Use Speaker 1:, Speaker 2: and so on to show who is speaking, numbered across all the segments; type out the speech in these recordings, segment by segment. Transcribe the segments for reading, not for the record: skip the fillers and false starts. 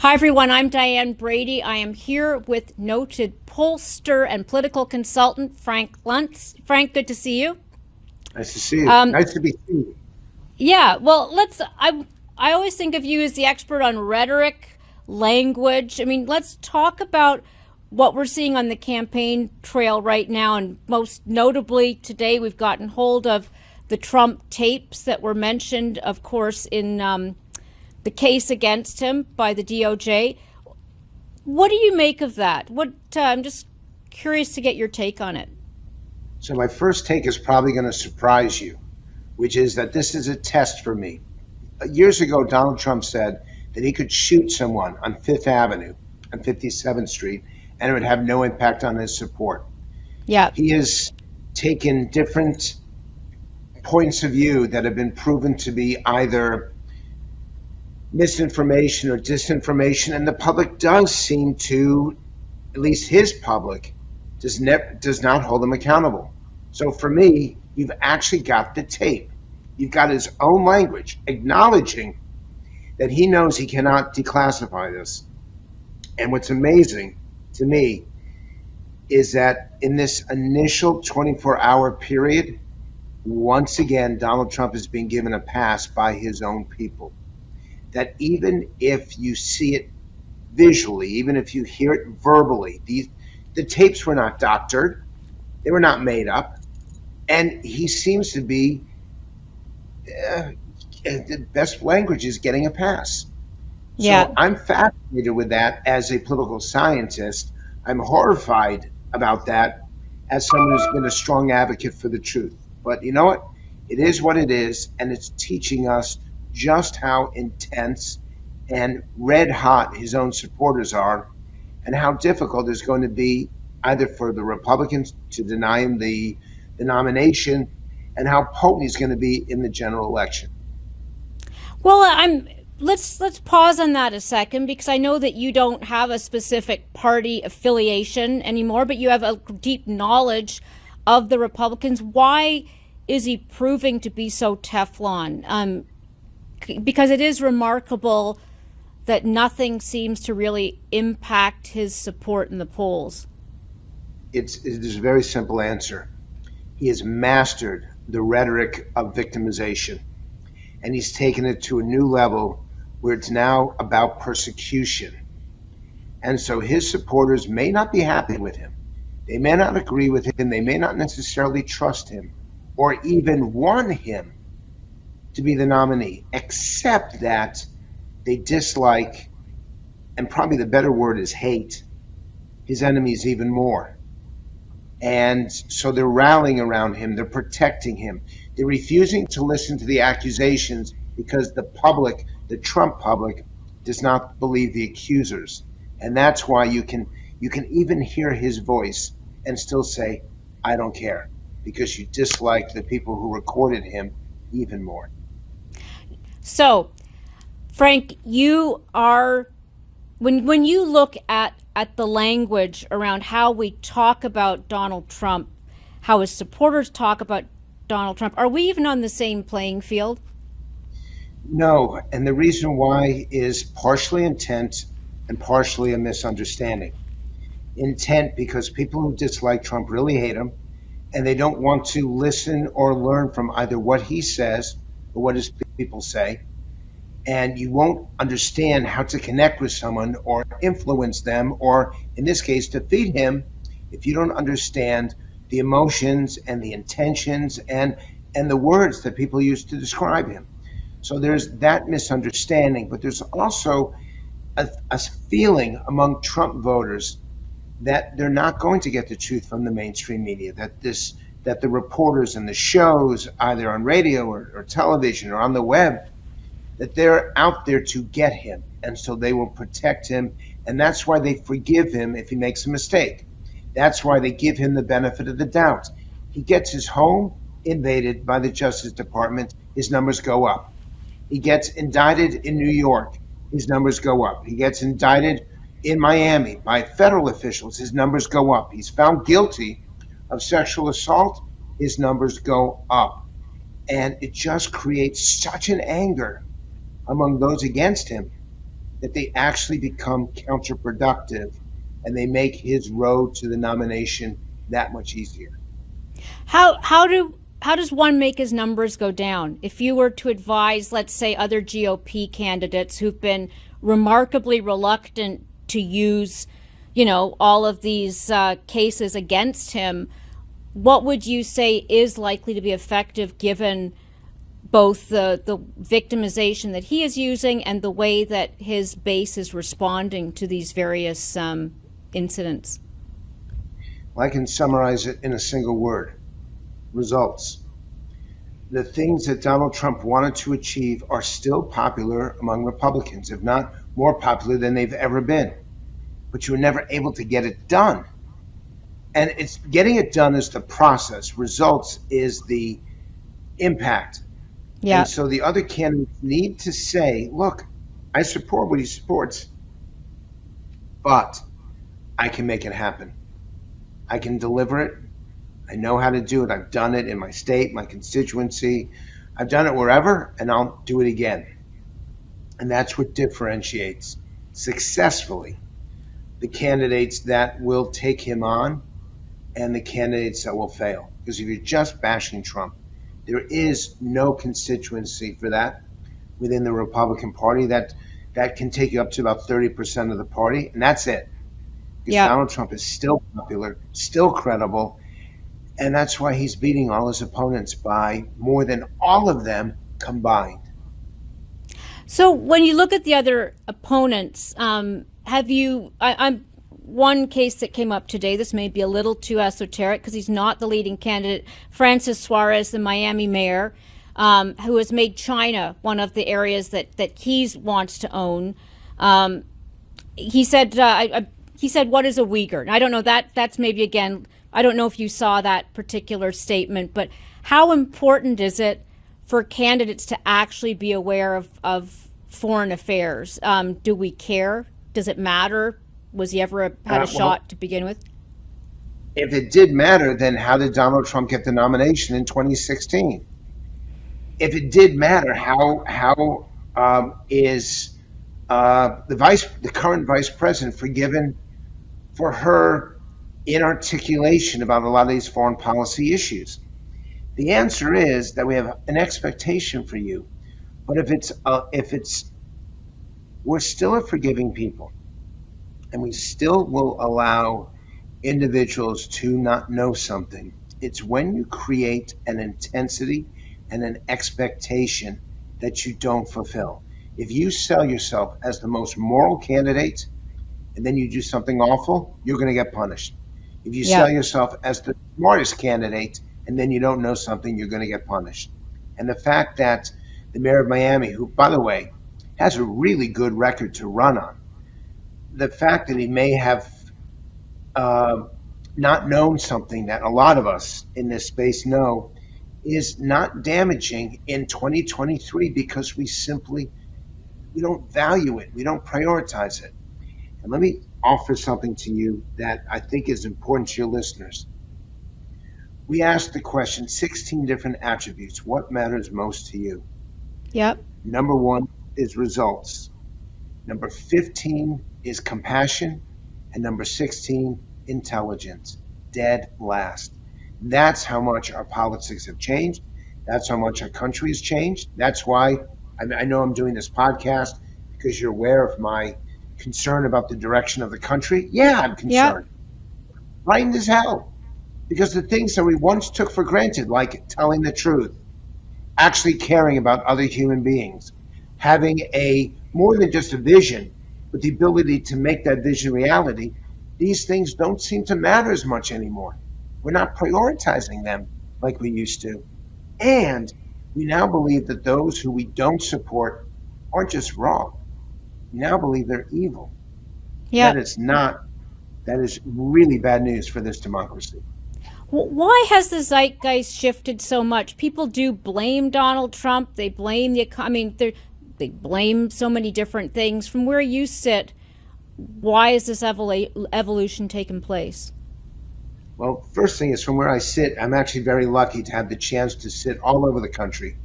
Speaker 1: Hi, everyone. I'm Diane Brady. I am here with noted pollster and political consultant Frank Luntz. Frank, good to see you.
Speaker 2: Nice to see you.
Speaker 1: Um,
Speaker 2: Nice to be seen.
Speaker 1: yeah, well, I always think of you as the expert on rhetoric, language. I mean, let's talk about what we're seeing on the campaign trail right now, and most notably today, we've gotten hold of the Trump tapes that were mentioned, of course, in the case against him by the DOJ. What do you make of that? I'm just curious to get your take on it.
Speaker 2: So my first take is probably going to surprise you, which is that this is a test for me. Years ago, Donald Trump said that he could shoot someone on Fifth Avenue and 57th Street, and it would have no impact on his support.
Speaker 1: Yeah.
Speaker 2: He has taken different points of view that have been proven to be either misinformation or disinformation, and the public does seem to, at least his public, does not hold him accountable. So for me, you've actually got the tape. You've got his own language acknowledging that he knows he cannot declassify this. And what's amazing to me is that in this initial 24-hour period, once again, Donald Trump is being given a pass by his own people. That even if you see it visually, even if you hear it verbally, the tapes were not doctored, they were not made up, and he seems to be the best language is getting a pass.
Speaker 1: Yeah.
Speaker 2: So I'm fascinated with that as a political scientist. I'm horrified about that as someone who's been a strong advocate for the truth. But you know what? It is what it is, and it's teaching us just how intense and red hot his own supporters are, and how difficult it's going to be either for the Republicans to deny him the nomination, and how potent he's going to be in the general election.
Speaker 1: Well, let's pause on that a second, because I know that you don't have a specific party affiliation anymore, but you have a deep knowledge of the Republicans. Why is he proving to be so Teflon? Because it is remarkable that nothing seems to really impact his support in the polls.
Speaker 2: There's a very simple answer. He has mastered the rhetoric of victimization, and he's taken it to a new level where it's now about persecution. And so his supporters may not be happy with him. They may not agree with him. They may not necessarily trust him or even want him to be the nominee, except that they dislike, and probably the better word is hate, his enemies even more. And so they're rallying around him. They're protecting him. They're refusing to listen to the accusations because the public, the Trump public, does not believe the accusers. And that's why you can even hear his voice and still say, I don't care, because you dislike the people who recorded him even more.
Speaker 1: So, Frank, you are, when you look at the language around how we talk about Donald Trump, how his supporters talk about Donald Trump, are we even on the same playing field?
Speaker 2: No, and the reason why is partially intent and partially a misunderstanding. Intent because people who dislike Trump really hate him, and they don't want to listen or learn from either what he says or what his people say. And you won't understand how to connect with someone or influence them, or in this case, defeat him, if you don't understand the emotions and the intentions and the words that people use to describe him. So there's that misunderstanding, but there's also a feeling among Trump voters that they're not going to get the truth from the mainstream media, that the reporters and the shows, either on radio or television or on the web, that they're out there to get him, and so they will protect him, and that's why they forgive him if he makes a mistake. That's why they give him the benefit of the doubt. He gets his home invaded by the Justice Department, his numbers go up. He gets indicted in New York, his numbers go up. He gets indicted in Miami by federal officials, his numbers go up. He's found guilty of sexual assault, his numbers go up. And it just creates such an anger among those against him that they actually become counterproductive and they make his road to the nomination that much easier.
Speaker 1: How does one make his numbers go down? If you were to advise, let's say, other GOP candidates who've been remarkably reluctant to use, all of these cases against him, what would you say is likely to be effective given both the victimization that he is using and the way that his base is responding to these various incidents?
Speaker 2: Well, I can summarize it in a single word: results. The things that Donald Trump wanted to achieve are still popular among Republicans, if not more popular than they've ever been. But you were never able to get it done. And it's getting it done is the process. Results is the impact.
Speaker 1: Yeah.
Speaker 2: And so the other candidates need to say, look, I support what he supports, but I can make it happen. I can deliver it. I know how to do it. I've done it in my state, my constituency. I've done it wherever, and I'll do it again. And that's what differentiates successfully the candidates that will take him on and the candidates that will fail. Because if you're just bashing Trump, there is no constituency for that within the Republican Party that can take you up to about 30% of the party, and that's it. Because Donald Trump is still popular, still credible, and that's why he's beating all his opponents by more than all of them combined.
Speaker 1: So when you look at the other opponents, have you, I'm one case that came up today, this may be a little too esoteric because he's not the leading candidate, Francis Suarez, the Miami mayor, who has made China one of the areas that he wants to own. He said, what is a Uyghur? And I don't know, that's maybe, again, I don't know if you saw that particular statement, but how important is it for candidates to actually be aware of foreign affairs? Do we care? Does it matter? Was he ever had a shot to begin with?
Speaker 2: If it did matter, then how did Donald Trump get the nomination in 2016? If it did matter, how is the current vice president forgiven for her inarticulation about a lot of these foreign policy issues? The answer is that we have an expectation for you, but if it's we're still a forgiving people, and we still will allow individuals to not know something. It's when you create an intensity and an expectation that you don't fulfill. If you sell yourself as the most moral candidate and then you do something awful, you're going to get punished. If you sell yourself as the smartest candidate and then you don't know something, you're going to get punished. And the fact that the mayor of Miami, who, by the way, has a really good record to run on, the fact that he may have not known something that a lot of us in this space know is not damaging in 2023 because we don't value it. We don't prioritize it. And let me offer something to you that I think is important to your listeners. We asked the question, 16 different attributes. What matters most to you?
Speaker 1: Yep.
Speaker 2: Number 1 is results. Number 15 is compassion. And number 16, intelligence. Dead last. That's how much our politics have changed. That's how much our country has changed. That's why I know I'm doing this podcast because you're aware of my concern about the direction of the country. Yeah, I'm concerned. Yep. Frightened as hell. Because the things that we once took for granted, like telling the truth, actually caring about other human beings, having more than just a vision, but the ability to make that vision reality, these things don't seem to matter as much anymore. We're not prioritizing them like we used to. And we now believe that those who we don't support aren't just wrong. We now believe they're evil.
Speaker 1: Yeah.
Speaker 2: That is really bad news for this democracy.
Speaker 1: Why has the zeitgeist shifted so much? People do blame Donald Trump. They blame they blame so many different things. From where you sit, why is this evolution taking place?
Speaker 2: Well, first thing is, from where I sit, I'm actually very lucky to have the chance to sit all over the country,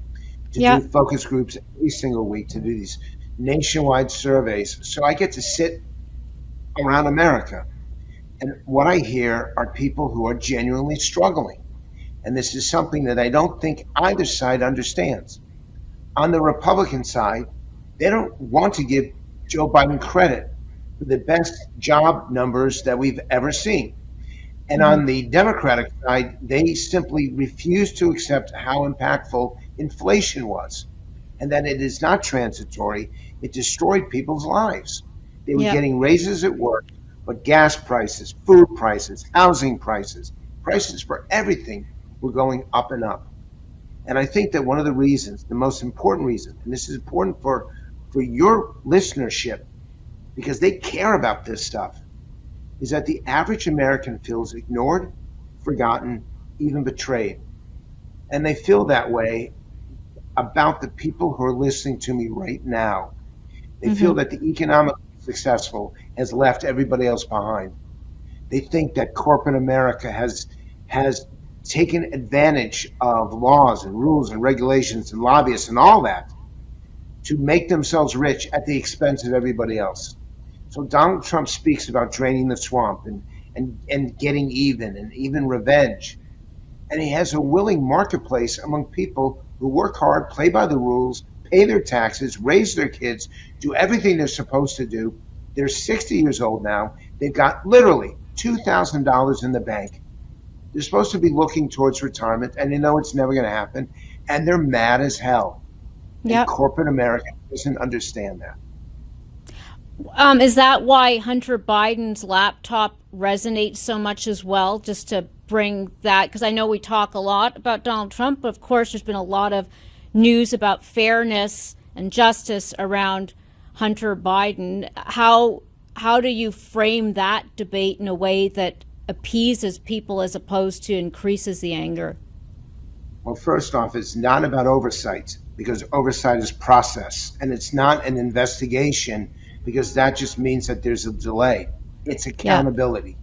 Speaker 2: to do focus groups every single week, to do these nationwide surveys. So I get to sit around America. And what I hear are people who are genuinely struggling. And this is something that I don't think either side understands. On the Republican side, they don't want to give Joe Biden credit for the best job numbers that we've ever seen. And on the Democratic side, they simply refuse to accept how impactful inflation was and that it is not transitory. It destroyed people's lives. They were
Speaker 1: Yep.
Speaker 2: getting raises at work, but gas prices, food prices, housing prices, prices for everything were going up and up. And I think that one of the reasons, the most important reason, and this is important for your listenership, because they care about this stuff, is that the average American feels ignored, forgotten, even betrayed. And they feel that way about the people who are listening to me right now. They feel that the economically successful has left everybody else behind. They think that corporate America has taken advantage of laws and rules and regulations and lobbyists and all that to make themselves rich at the expense of everybody else. So Donald Trump speaks about draining the swamp and getting even revenge. And he has a willing marketplace among people who work hard, play by the rules, pay their taxes, raise their kids, do everything they're supposed to do. They're 60 years old now. They've got literally $2,000 in the bank. They're supposed to be looking towards retirement, and they know it's never going to happen. And they're mad as hell.
Speaker 1: Yep.
Speaker 2: And corporate America doesn't understand that.
Speaker 1: Is that why Hunter Biden's laptop resonates so much as well? Just to bring that, because I know we talk a lot about Donald Trump, but of course there's been a lot of news about fairness and justice around Hunter Biden. How do you frame that debate in a way that appeases people as opposed to increases the anger?
Speaker 2: Well, first off, it's not about oversight, because oversight is process, and it's not an investigation, because that just means that there's a delay. It's accountability.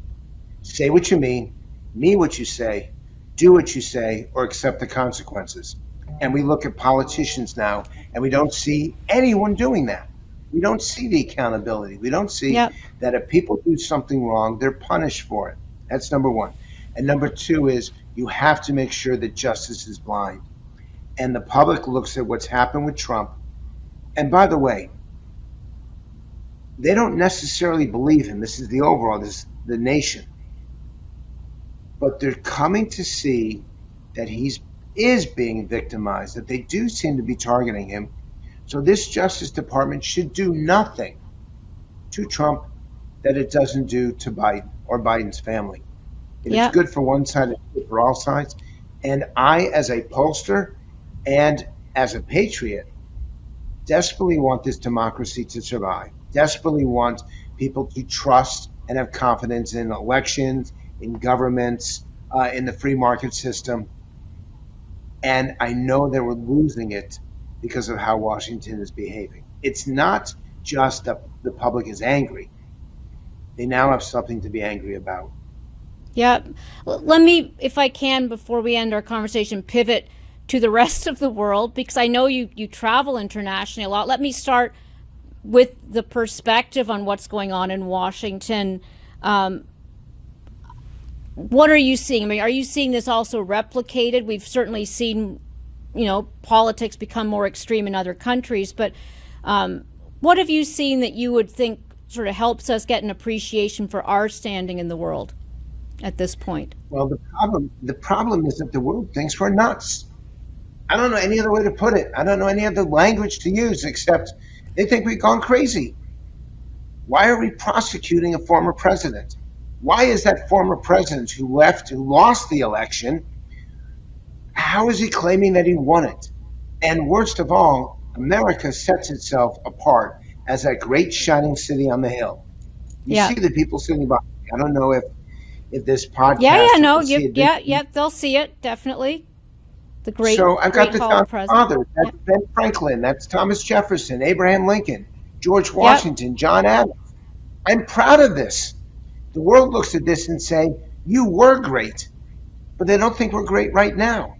Speaker 2: Say what you mean what you say, do what you say, or accept the consequences. And we look at politicians now, and we don't see anyone doing that. We don't see the accountability. We don't see that if people do something wrong, they're punished for it. That's number one. And number two is you have to make sure that justice is blind. And the public looks at what's happened with Trump. And by the way, they don't necessarily believe him. This is the overall, this is the nation. But they're coming to see that he is being victimized, that they do seem to be targeting him. So this Justice Department should do nothing to Trump that it doesn't do to Biden or Biden's family. If it's good for one side, it's good for all sides. And I, as a pollster and as a patriot, desperately want this democracy to survive, desperately want people to trust and have confidence in elections, in governments, in the free market system. And I know that we're losing it because of how Washington is behaving. It's not just that the public is angry. They now have something to be angry about.
Speaker 1: Yeah. Let me, if I can, before we end our conversation, pivot to the rest of the world, because I know you travel internationally a lot. Let me start with the perspective on what's going on in Washington. What are you seeing? I mean, are you seeing this also replicated? We've certainly seen, politics become more extreme in other countries, but what have you seen that you would think sort of helps us get an appreciation for our standing in the world at this point?
Speaker 2: Well, the problem is that the world thinks we're nuts. I don't know any other way to put it. I don't know any other language to use except they think we've gone crazy. Why are we prosecuting a former president? Why is that former president who lost the election, how is he claiming that he won it? And worst of all, America sets itself apart as that great shining city on the hill. You see the people sitting behind me. I don't know if this podcast.
Speaker 1: They'll see it, definitely. The great.
Speaker 2: So I've got the
Speaker 1: father.
Speaker 2: That's Ben Franklin. That's Thomas Jefferson, Abraham Lincoln, George Washington, John Adams. I'm proud of this. The world looks at this and say, you were great, but they don't think we're great right now.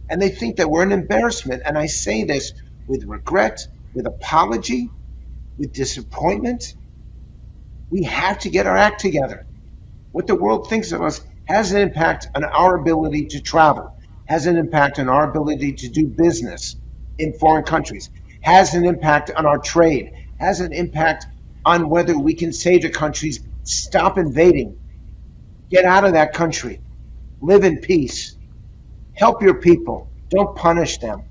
Speaker 2: And they think that we're an embarrassment. And I say this with regret, with apology, with disappointment. We have to get our act together. What the world thinks of us has an impact on our ability to travel, has an impact on our ability to do business in foreign countries, has an impact on our trade, has an impact on whether we can say to countries, stop invading, get out of that country, live in peace, help your people, don't punish them,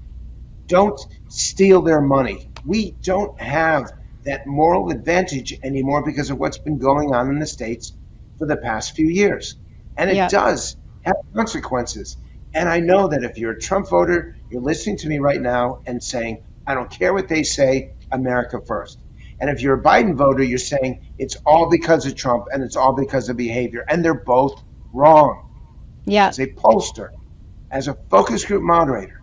Speaker 2: don't steal their money. We don't have that moral advantage anymore because of what's been going on in the States for the past few years. And it
Speaker 1: Yeah.
Speaker 2: does have consequences. And I know that if you're a Trump voter, you're listening to me right now and saying, I don't care what they say, America first. And if you're a Biden voter, you're saying it's all because of Trump and it's all because of behavior. And they're both wrong.
Speaker 1: Yeah.
Speaker 2: As a pollster, as a focus group moderator,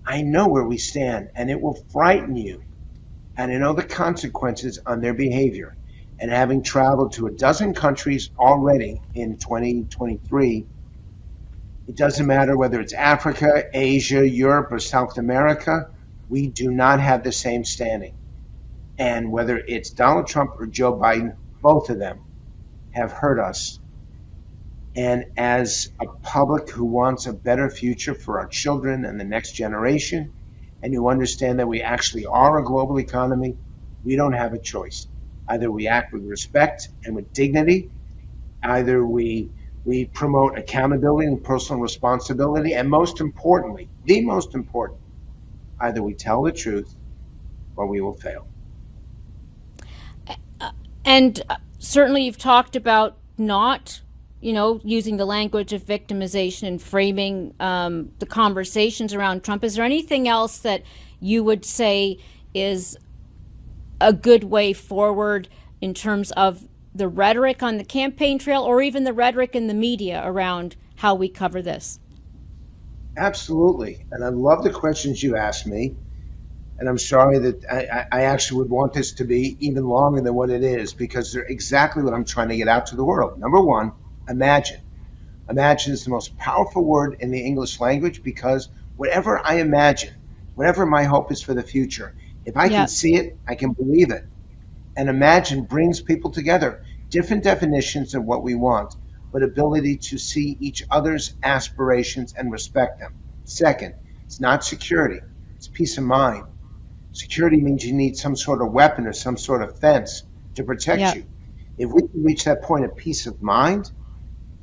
Speaker 2: I know where we stand, and it will frighten you. And I know the consequences on their behavior. And having traveled to a dozen countries already in 2023, it doesn't matter whether it's Africa, Asia, Europe, or South America, we do not have the same standing. And whether it's Donald Trump or Joe Biden, both of them have hurt us. And as a public who wants a better future for our children and the next generation, and who understand that we actually are a global economy, we don't have a choice. Either we act with respect and with dignity, either we promote accountability and personal responsibility, and most importantly, the most important, either we tell the truth or we will fail.
Speaker 1: And certainly you've talked about not, using the language of victimization and framing the conversations around Trump. Is there anything else that you would say is a good way forward in terms of the rhetoric on the campaign trail, or even the rhetoric in the media around how we cover this?
Speaker 2: Absolutely. And I love the questions you asked me. And I'm sorry that I actually would want this to be even longer than what it is, because they're exactly what I'm trying to get out to the world. Number one, imagine. Imagine is the most powerful word in the English language, because whatever I imagine, whatever my hope is for the future, if I can see it, I can believe it. And imagine brings people together. Different definitions of what we want, but ability to see each other's aspirations and respect them. Second, it's not security, it's peace of mind. Security means you need some sort of weapon or some sort of fence to protect you. If we can reach that point of peace of mind,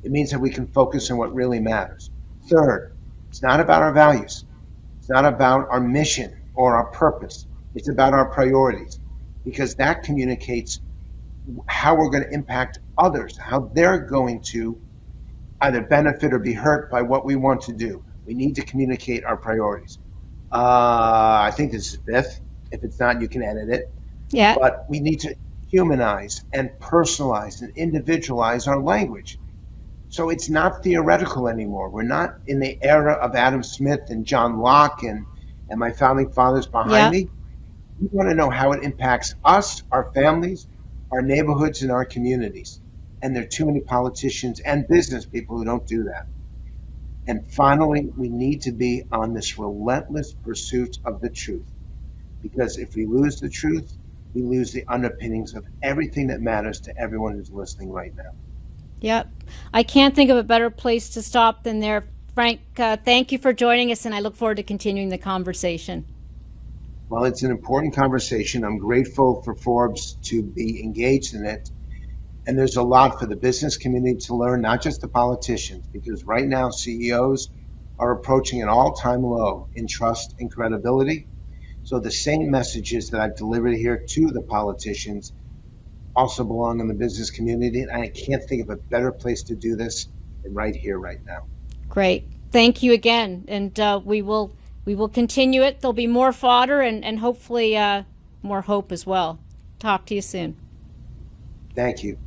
Speaker 2: it means that we can focus on what really matters. Third, it's not about our values. It's not about our mission or our purpose. It's about our priorities, because that communicates how we're going to impact others, how they're going to either benefit or be hurt by what we want to do. We need to communicate our priorities. I think this is fifth. If it's not, you can edit it.
Speaker 1: Yeah.
Speaker 2: But we need to humanize and personalize and individualize our language. So it's not theoretical anymore. We're not in the era of Adam Smith and John Locke and my founding fathers behind me. We want to know how it impacts us, our families, our neighborhoods, and our communities. And there are too many politicians and business people who don't do that. And finally, we need to be on this relentless pursuit of the truth. Because if we lose the truth, we lose the underpinnings of everything that matters to everyone who's listening right now.
Speaker 1: Yep. I can't think of a better place to stop than there. Frank, thank you for joining us, and I look forward to continuing the conversation.
Speaker 2: Well, it's an important conversation. I'm grateful for Forbes to be engaged in it. And there's a lot for the business community to learn, not just the politicians, because right now CEOs are approaching an all-time low in trust and credibility. So the same messages that I've delivered here to the politicians also belong in the business community. And I can't think of a better place to do this than right here, right now.
Speaker 1: Great. Thank you again. And we will continue it. There'll be more fodder and hopefully more hope as well. Talk to you soon.
Speaker 2: Thank you.